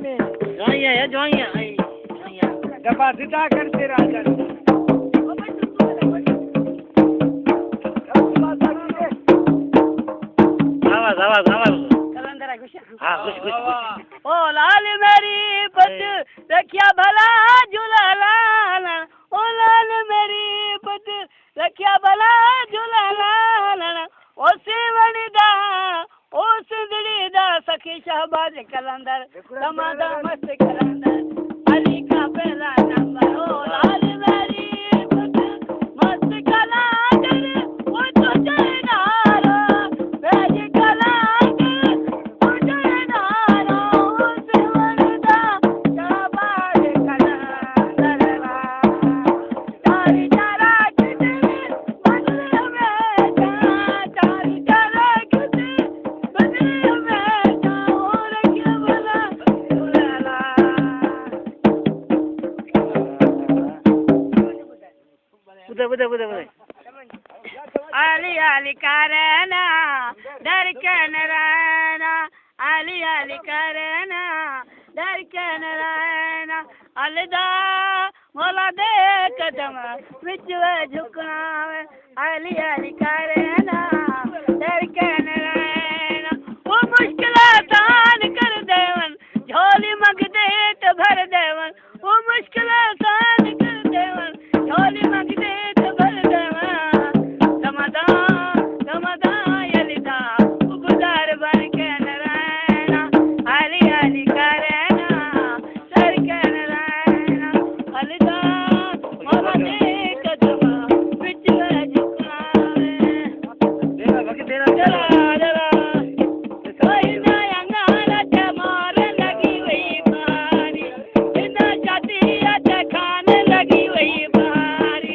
में जोइया दफा सीधा करते राजा आवाज हाँ कुछ ओ लाल मेरी पत रखिया भला झूला लाला ओ लाल मेरी पत रखिया भला झूला लाला ओ सेवणी दा ओ सुंदरी दा सखी शहबाज कलंदर समादा मस्त कलंदर अली का पहला नंबर ओ लाल मेरी पत मस्त कलंदर ओ तुझे नारा भेज कलंदर तुझे नारा ओ सेवणी दा शहबाज कलंदर तारी तारा किते बदल में तारी तारा किते बदल में और क्या बोला बोला बुदे आली आली करना दरकन रहना आली आली करना दरकन रहना अलदा मोला दे कदम विच झुकना आली आली करना दरकन रहना वो मुश्किल आसान कर देवन झोली मग दे तो भर देवन वो मुश्किल आसान कर देवन झोली मग दे तो भर देवन रमदान यलिदा उपदार बन के नरायणा आली आली करना सर के नरायणा अलदा मोला दे कदम विच झुकना जरा जरा कोई ना अंगारा ते मार लगी वही पानी इना जाती अते खाने लगी वही पानी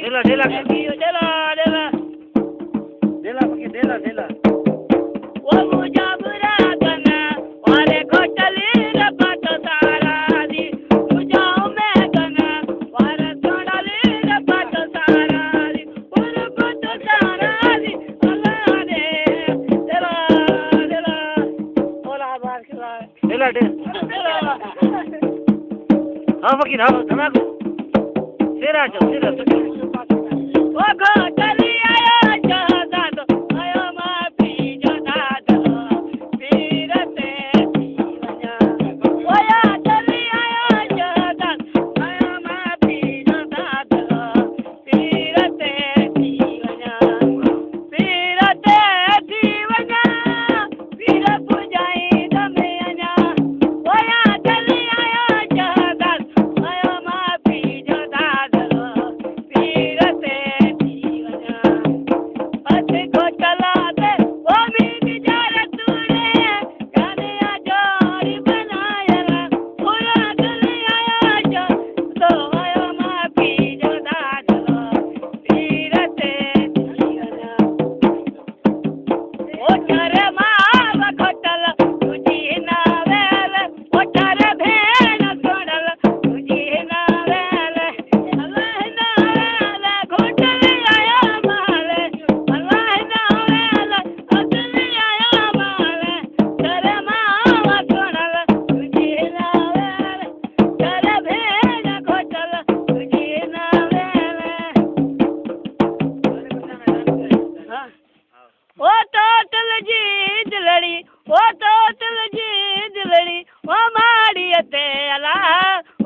ढेला डेला वो मुजाबरा गना वाले घोटली रपट सारा दी मुजाओ में गना वाले सोनाली रपट सारा दी रपट सारा दी अल्लाह ने डेला ओला बार खिला ढेला हाँ फकीर हाँ धमाको तेरा वो घोटली आया जादा दो आयो माफी जादा दो पीरते जीवना वो या चली आया जादा आयो माफी जादा दो पीरते जीवना पीर पुजाई दमेना वो या चली आया जादा आयो माफी जादा दो पीरते जीवना अत घोटला दे वो भी जारे तूने गाने जोड़ी बनाया पूरा गले आया जो तो आयो माफी जदा दो पीरते जीवना ओ चरे माव घोटला तुझी ना वेल ओ चरे भेन सोडल तुझी ना वेल अल्लाह ना वेल घोटले आया माले अल्लाह ना वेल अगले आया माले चरे माव सोडल तुझी ना वेल चरे भेन घोटल तुझी ना वेल ओ टोटल जी दिलड़ी ओ टोटल जी दिलड़ी ओ माड़ी ते अला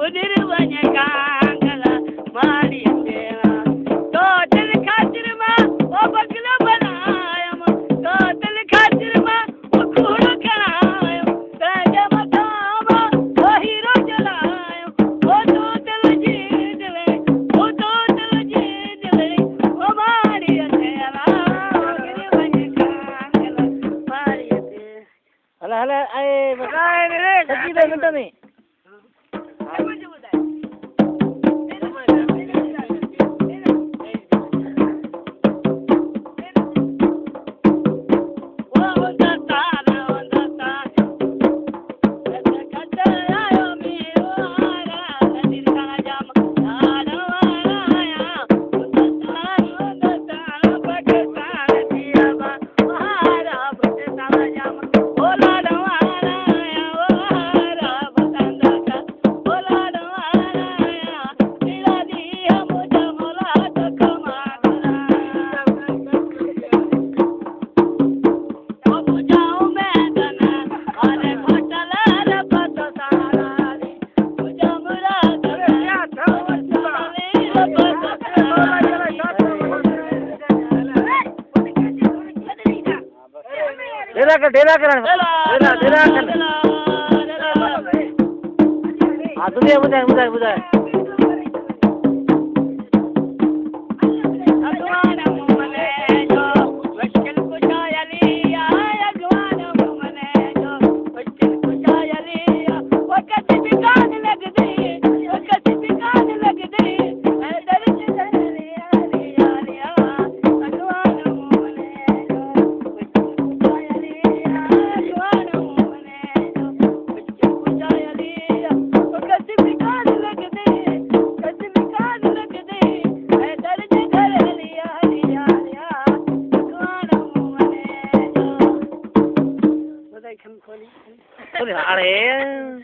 उदिर वने कांगला माड़ी ते टोटल खातिर मा ओ बगला बनायम टोटल खातिर मा ओ खूड़ करायम तेज मतावा ओ हीरो जलायम ओ टोटल जी दिलड़ी ओ टोटल जी दिलड़ी ओ माड़ी ते अला उदिर वने कांगला माड़ी ते हला ए सच्ची दे मिनट में ओ कर डेरा करण डेरा कर हाँ तुझे बुधाए अरे